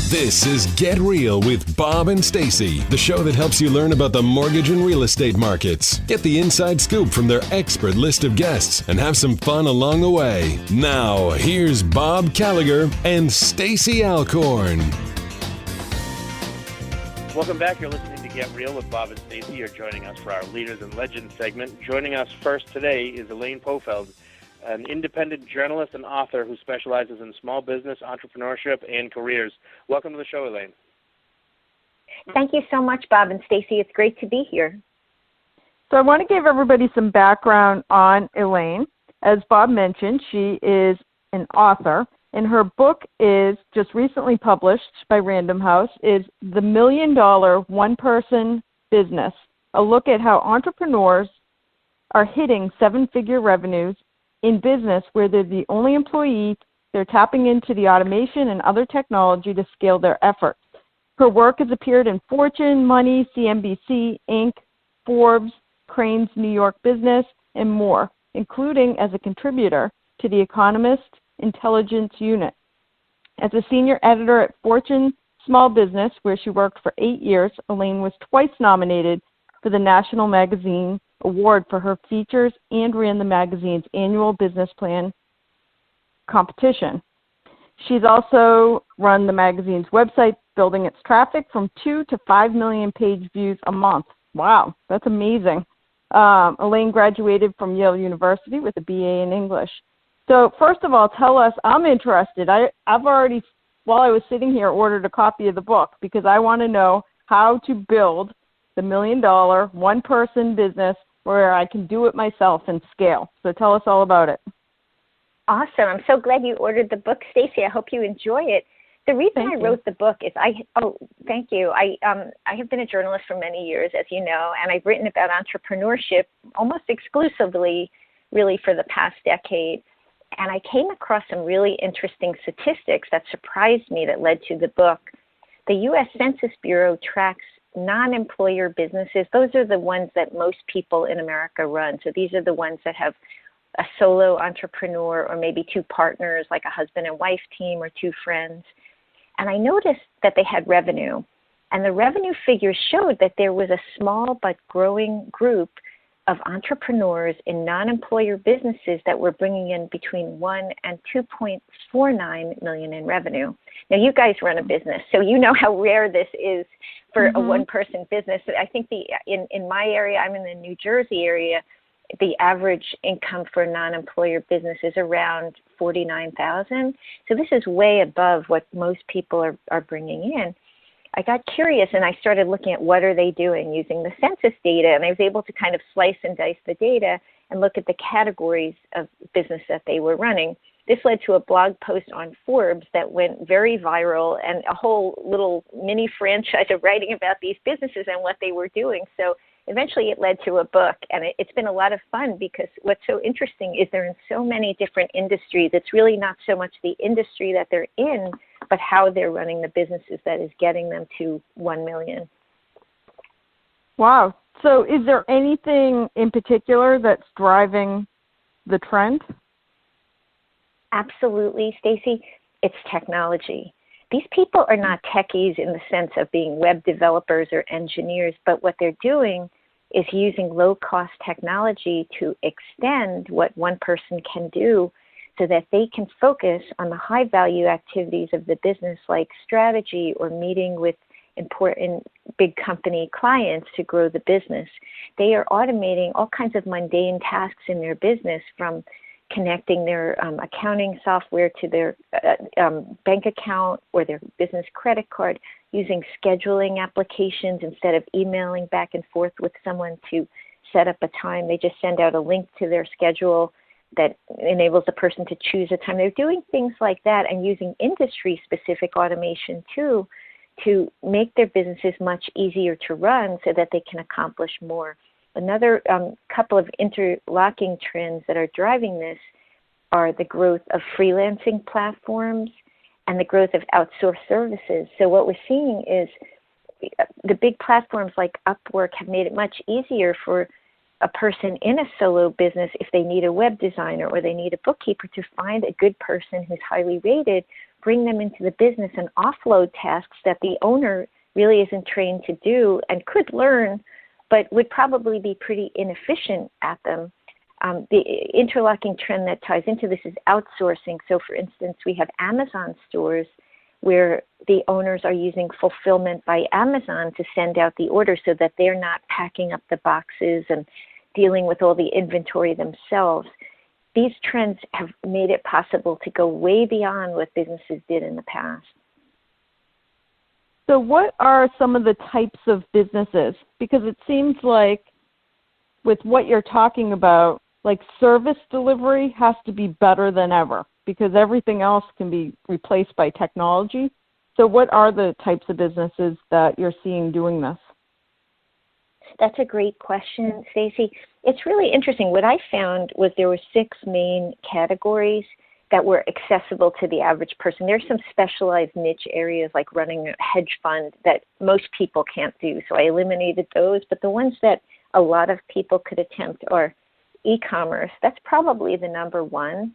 This is Get Real with Bob and Stacy, the show that helps you learn about the mortgage and real estate markets. Get the inside scoop from their expert list of guests and have some fun along the way. Now, here's Bob Gallagher and Stacy Alcorn. Welcome back. You're listening to Get Real with Bob and Stacy. You're joining us for our Leaders and Legends segment. Joining us first today is Elaine Pofeldt, an independent journalist and author who specializes in small business, entrepreneurship, and careers. Welcome to the show, Elaine. Thank you so much, Bob and Stacy. It's great to be here. So I want to give everybody some background on Elaine. As Bob mentioned, she is an author, and her book is just recently published by Random House, is The $1 Million One-Person Business, a look at how entrepreneurs are hitting seven-figure revenues in business where they're the only employee. They're tapping into the automation and other technology to scale their efforts. Her work has appeared in Fortune, Money, CNBC, Inc., Forbes, Crain's New York Business, and more, including as a contributor to The Economist Intelligence Unit. As a senior editor at Fortune Small Business, where she worked for 8 years, Elaine was twice nominated for the National Magazine Award for her features and ran the magazine's annual business plan competition. She's also run the magazine's website, building its traffic from 2 to 5 million page views a month. Wow, that's amazing. Elaine graduated from Yale University with a BA in English. So first of all, tell us, I'm interested. I've already, while I was sitting here, ordered a copy of the book because I want to know how to build the $1 million one-person business where I can do it myself and scale. So tell us all about it. Awesome. I'm so glad you ordered the book, Stacy. I hope you enjoy it. The reason I wrote the book is thank you. I have been a journalist for many years, as you know, and I've written about entrepreneurship almost exclusively, really, for the past decade. And I came across some really interesting statistics that surprised me that led to the book. The U.S. Census Bureau tracks non-employer businesses. Those are the ones that most people in America run. So these are the ones that have a solo entrepreneur or maybe two partners, like a husband and wife team or two friends. And I noticed that they had revenue. And the revenue figures showed that there was a small but growing group of entrepreneurs in non-employer businesses that were bringing in between 1 and 2.49 million in revenue. Now, you guys run a business, so you know how rare this is for a one-person business. I think in my area, I'm in the New Jersey area, the average income for a non-employer business is around $49,000. So this is way above what most people are bringing in. I got curious and I started looking at what are they doing using the census data, and I was able to kind of slice and dice the data and look at the categories of business that they were running. This led to a blog post on Forbes that went very viral and a whole little mini franchise of writing about these businesses and what they were doing. So eventually it led to a book, and it's been a lot of fun because what's so interesting is they're in so many different industries. It's really not so much the industry that they're in, but how they're running the businesses that is getting them to 1 million. Wow. So is there anything in particular that's driving the trend? Absolutely, Stacy. It's technology. These people are not techies in the sense of being web developers or engineers, but what they're doing is using low-cost technology to extend what one person can do so that they can focus on the high-value activities of the business, like strategy or meeting with important big company clients to grow the business. They are automating all kinds of mundane tasks in their business, from connecting their accounting software to their bank account or their business credit card, using scheduling applications instead of emailing back and forth with someone to set up a time. They just send out a link to their schedule that enables the person to choose a time. They're doing things like that and using industry-specific automation too to make their businesses much easier to run so that they can accomplish more. Another couple of interlocking trends that are driving this are the growth of freelancing platforms and the growth of outsourced services. So what we're seeing is the big platforms like Upwork have made it much easier for a person in a solo business, if they need a web designer or they need a bookkeeper, to find a good person who's highly rated, bring them into the business and offload tasks that the owner really isn't trained to do and could learn, but would probably be pretty inefficient at them. The interlocking trend that ties into this is outsourcing. So, for instance, we have Amazon stores where the owners are using fulfillment by Amazon to send out the order so that they're not packing up the boxes and dealing with all the inventory themselves. These trends have made it possible to go way beyond what businesses did in the past. So what are some of the types of businesses? Because it seems like with what you're talking about, like service delivery has to be better than ever because everything else can be replaced by technology. So what are the types of businesses that you're seeing doing this? That's a great question, Stacy. It's really interesting. What I found was there were 6 main categories that were accessible to the average person. There's some specialized niche areas like running a hedge fund that most people can't do. So I eliminated those. But the ones that a lot of people could attempt are e-commerce. That's probably the number one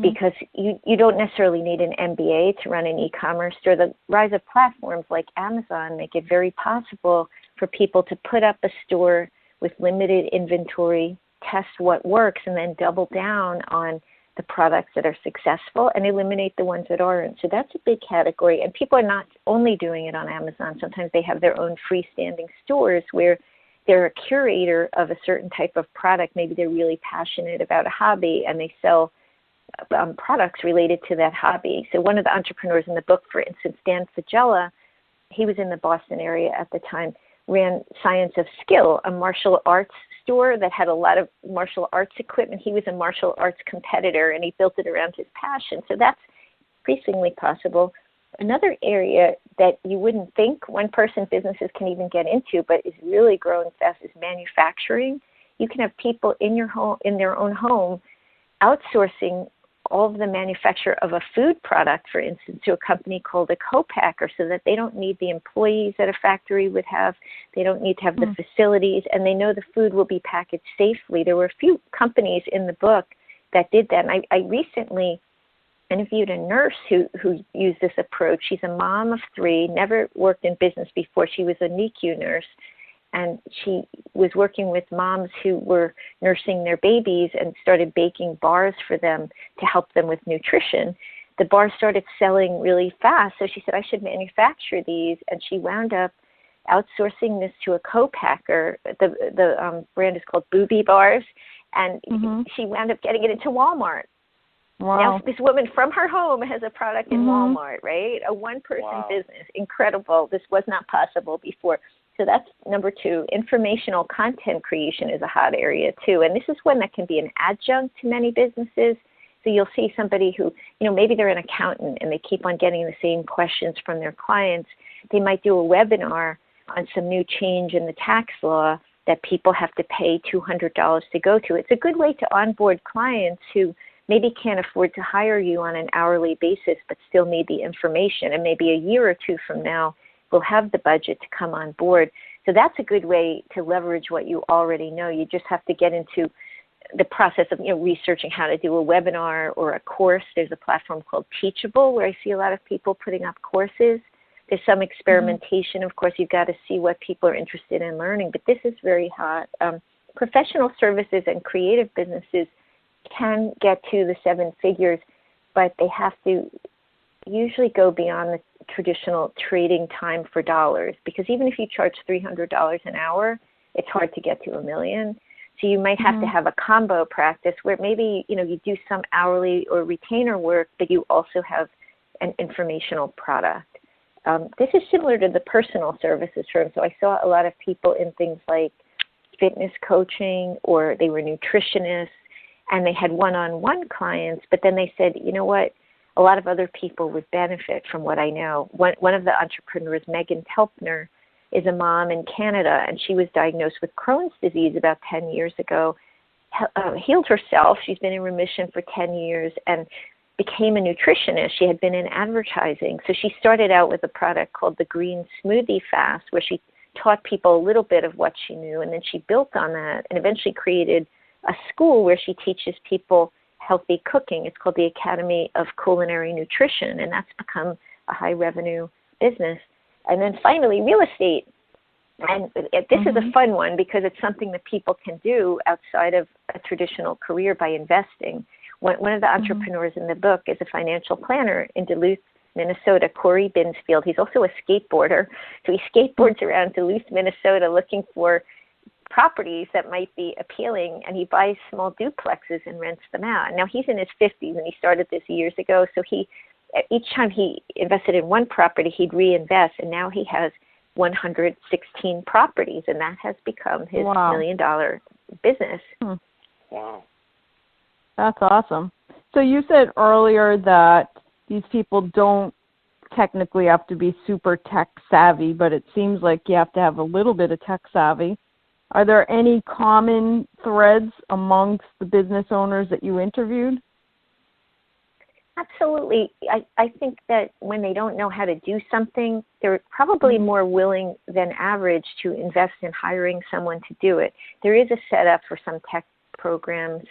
because you don't necessarily need an MBA to run an e-commerce store. The rise of platforms like Amazon make it very possible for people to put up a store with limited inventory, test what works, and then double down on the products that are successful and eliminate the ones that aren't. So that's a big category. And people are not only doing it on Amazon. Sometimes they have their own freestanding stores where they're a curator of a certain type of product. Maybe they're really passionate about a hobby and they sell products related to that hobby. So one of the entrepreneurs in the book, for instance, Dan Fagella, he was in the Boston area at the time, ran Science of Skill, a martial arts store that had a lot of martial arts equipment. He was a martial arts competitor and he built it around his passion. So that's increasingly possible. Another area that you wouldn't think one-person businesses can even get into, but is really growing fast, is manufacturing. You can have people in your home, in their own home, outsourcing all of the manufacture of a food product, for instance, to a company called a co-packer so that they don't need the employees that a factory would have. They don't need to have the facilities, and they know the food will be packaged safely. There were a few companies in the book that did that. And I recently interviewed a nurse who used this approach. She's a mom of 3, never worked in business before. She was a NICU nurse. And she was working with moms who were nursing their babies and started baking bars for them to help them with nutrition. The bars started selling really fast, so she said, I should manufacture these. And she wound up outsourcing this to a co-packer. The brand is called Booby Bars, and she wound up getting it into Walmart. Wow. Now this woman from her home has a product in Walmart, right? A one-person business. Incredible. This was not possible before. So that's number 2. Informational content creation is a hot area too. And this is one that can be an adjunct to many businesses. So you'll see somebody who, maybe they're an accountant and they keep on getting the same questions from their clients. They might do a webinar on some new change in the tax law that people have to pay $200 to go to. It's a good way to onboard clients who maybe can't afford to hire you on an hourly basis but still need the information. And maybe a year or 2 from now, will have the budget to come on board. So that's a good way to leverage what you already know. You just have to get into the process of researching how to do a webinar or a course. There's a platform called Teachable where I see a lot of people putting up courses. There's some experimentation. Of course, you've got to see what people are interested in learning, but this is very hot. Professional services and creative businesses can get to the 7 figures, but they have to usually go beyond the traditional trading time for dollars, because even if you charge $300 an hour, it's hard to get to $1 million. So you might have to have a combo practice where maybe you do some hourly or retainer work, but you also have an informational product. This is similar to the personal services firm. So I saw a lot of people in things like fitness coaching, or they were nutritionists, and they had one-on-one clients, but then they said, you know what? A lot of other people would benefit from what I know. One of the entrepreneurs, Megan Telpner, is a mom in Canada, and she was diagnosed with Crohn's disease about 10 years ago, healed herself. She's been in remission for 10 years and became a nutritionist. She had been in advertising. So she started out with a product called the Green Smoothie Fast, where she taught people a little bit of what she knew, and then she built on that and eventually created a school where she teaches people healthy cooking. It's called the Academy of Culinary Nutrition, and that's become a high revenue business. And then finally, real estate. And this is a fun one because it's something that people can do outside of a traditional career by investing. One of the entrepreneurs in the book is a financial planner in Duluth, Minnesota, Corey Binsfield. He's also a skateboarder. So he skateboards around Duluth, Minnesota looking for properties that might be appealing, and he buys small duplexes and rents them out. Now he's in his 50s, and he started this years ago. So each time he invested in one property, he'd reinvest, and now he has 116 properties, and that has become his $1 million business. Wow. That's awesome. So you said earlier that these people don't technically have to be super tech savvy, but it seems like you have to have a little bit of tech savvy. Are there any common threads amongst the business owners that you interviewed? Absolutely. I think that when they don't know how to do something, they're probably more willing than average to invest in hiring someone to do it. There is a setup for some tech programs.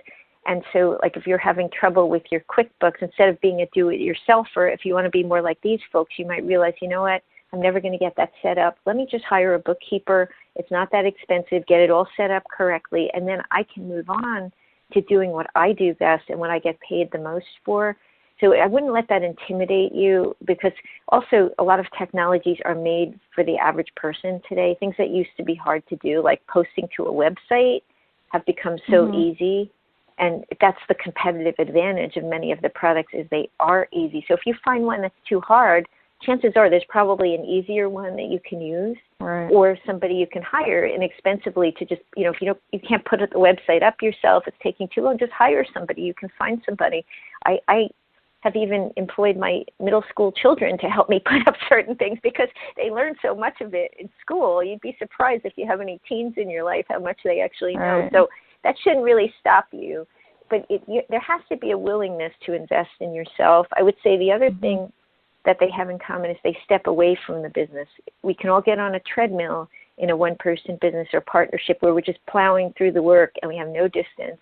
And so, like, if you're having trouble with your QuickBooks, instead of being a do-it-yourselfer, if you want to be more like these folks, you might realize, you know what, I'm never going to get that set up. Let me just hire a bookkeeper. It's not that expensive. Get it all set up correctly. And then I can move on to doing what I do best and what I get paid the most for. So I wouldn't let that intimidate you, because also a lot of technologies are made for the average person today. Things that used to be hard to do, like posting to a website, have become so easy. And that's the competitive advantage of many of the products, is they are easy. So if you find one that's too hard, chances are there's probably an easier one that you can use, or somebody you can hire inexpensively to just, if you can't put the website up yourself, it's taking too long, just hire somebody. You can find somebody. I have even employed my middle school children to help me put up certain things because they learn so much of it in school. You'd be surprised if you have any teens in your life how much they actually know. So that shouldn't really stop you. But there has to be a willingness to invest in yourself. I would say the other thing that they have in common is they step away from the business. We can all get on a treadmill in a one-person business or partnership where we're just plowing through the work and we have no distance.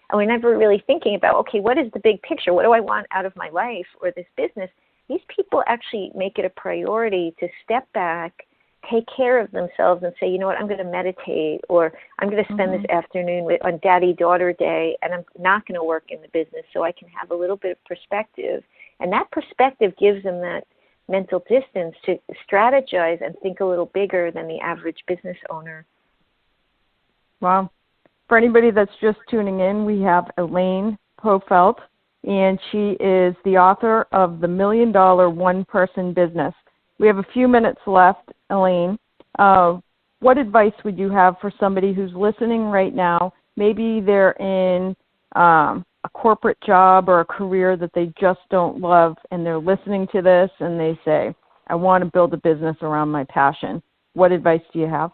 And we're never really thinking about, okay, what is the big picture? What do I want out of my life or this business? These people actually make it a priority to step back, take care of themselves, and say, you know what, I'm going to meditate, or I'm going to spend this afternoon on Daddy-Daughter Day, and I'm not going to work in the business so I can have a little bit of perspective. And that perspective gives them that mental distance to strategize and think a little bigger than the average business owner. Wow. For anybody that's just tuning in, we have Elaine Pofeldt, and she is the author of The $1 Million One-Person Business. We have a few minutes left, Elaine. What advice would you have for somebody who's listening right now? Maybe they're in a corporate job or a career that they just don't love, and they're listening to this and they say, I want to build a business around my passion. What advice do you have?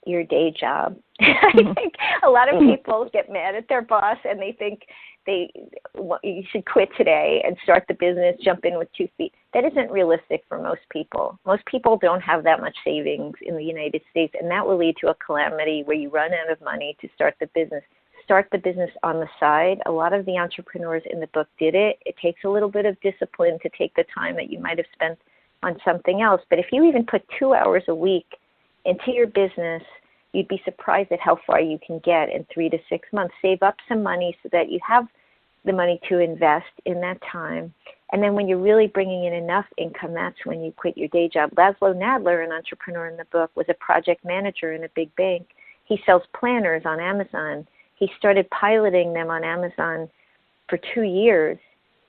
Your day job. I think a lot of people get mad at their boss and they think you should quit today and start the business, jump in with 2 feet. That isn't realistic for most people. Most people don't have that much savings in the United States, and that will lead to a calamity where you run out of money to start the business. Start the business on the side. A lot of the entrepreneurs in the book did it. It takes a little bit of discipline to take the time that you might have spent on something else. But if you even put 2 hours a week into your business, you'd be surprised at how far you can get in 3 to 6 months. Save up some money so that you have the money to invest in that time. And then when you're really bringing in enough income, that's when you quit your day job. Laszlo Nadler, an entrepreneur in the book, was a project manager in a big bank. He sells planners on Amazon. He started piloting them on Amazon for 2 years,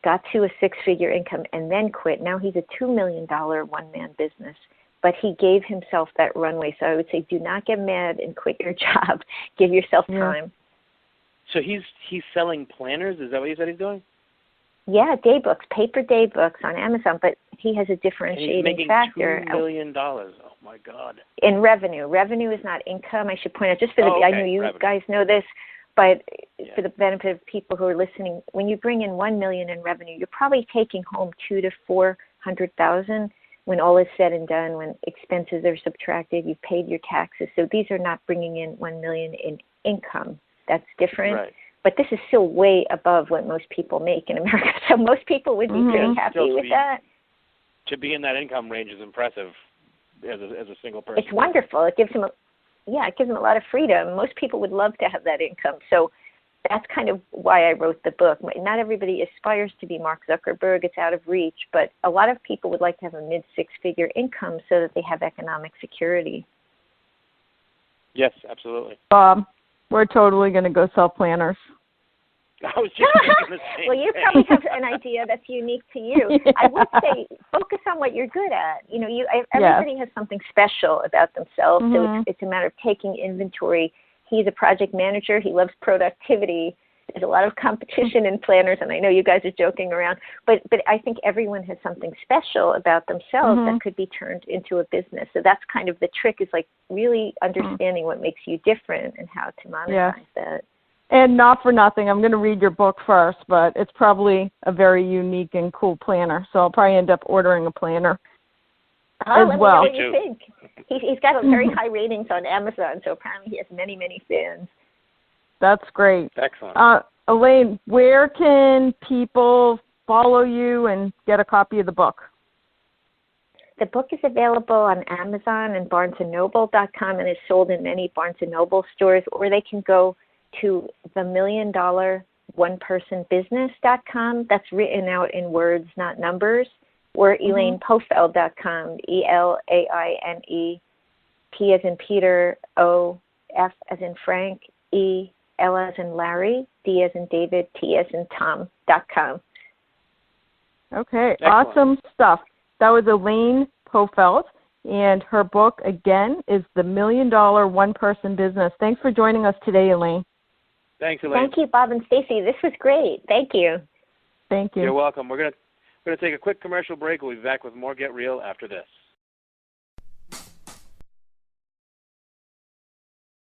got to a 6-figure income, and then quit. Now he's a $2 million one-man business. But he gave himself that runway. So I would say, do not get mad and quit your job. Give yourself time. So he's selling planners? Is that what you said he's doing? Yeah, day books, paper day books on Amazon. But he has a differentiating factor. And he's making $2 million. Oh, my God. In revenue. Revenue is not income. I should point out, just for I know you guys know this, but for the benefit of people who are listening, when you bring in $1 million in revenue, you're probably taking home $200,000 to $400,000. When all is said and done, when expenses are subtracted, you've paid your taxes. So these are not bringing in $1 million in income. That's different. Right. But this is still way above what most people make in America. So most people would be pretty happy with that. To be in that income range is impressive as a single person. It's wonderful. It gives them a lot of freedom. Most people would love to have that income. So that's kind of why I wrote the book. Not everybody aspires to be Mark Zuckerberg. It's out of reach. But a lot of people would like to have a mid-six-figure income so that they have economic security. Yes, absolutely. Bob, we're totally going to go sell planners. I was just thinking the same Well, you thing. probably have an idea that's unique to you. Yeah. I would say focus on what you're good at. Everybody has something special about themselves, so it's a matter of taking inventory. He's a project manager. He loves productivity. There's a lot of competition in planners, and I know you guys are joking around, but I think everyone has something special about themselves that could be turned into a business. So that's kind of the trick, is like really understanding what makes you different and how to monetize that. And not for nothing, I'm going to read your book first, but it's probably a very unique and cool planner. So I'll probably end up ordering a planner as let well. me know what you think. He's got a very high ratings on Amazon, so apparently he has many, many fans. That's great. Excellent. Elaine, where can people follow you and get a copy of the book? The book is available on Amazon and BarnesandNoble.com and is sold in many Barnes & Noble stores, or they can go to the $1,000,000onepersonbusiness.com. That's written out in words, not numbers, or ElainePofeldt.com, ELAINE, P as in Peter, O, F as in Frank, E, L as in Larry, D as in David, T as in Tom.com. Okay, Excellent. Awesome stuff. That was Elaine Pofeldt, and her book, again, is The $1 Million One-Person Business. Thanks for joining us today, Elaine. Thanks, Elaine. Thank you, Bob and Stacy. This was great. Thank you. Thank you. You're welcome. We're going to take a quick commercial break. We'll be back with more Get Real after this.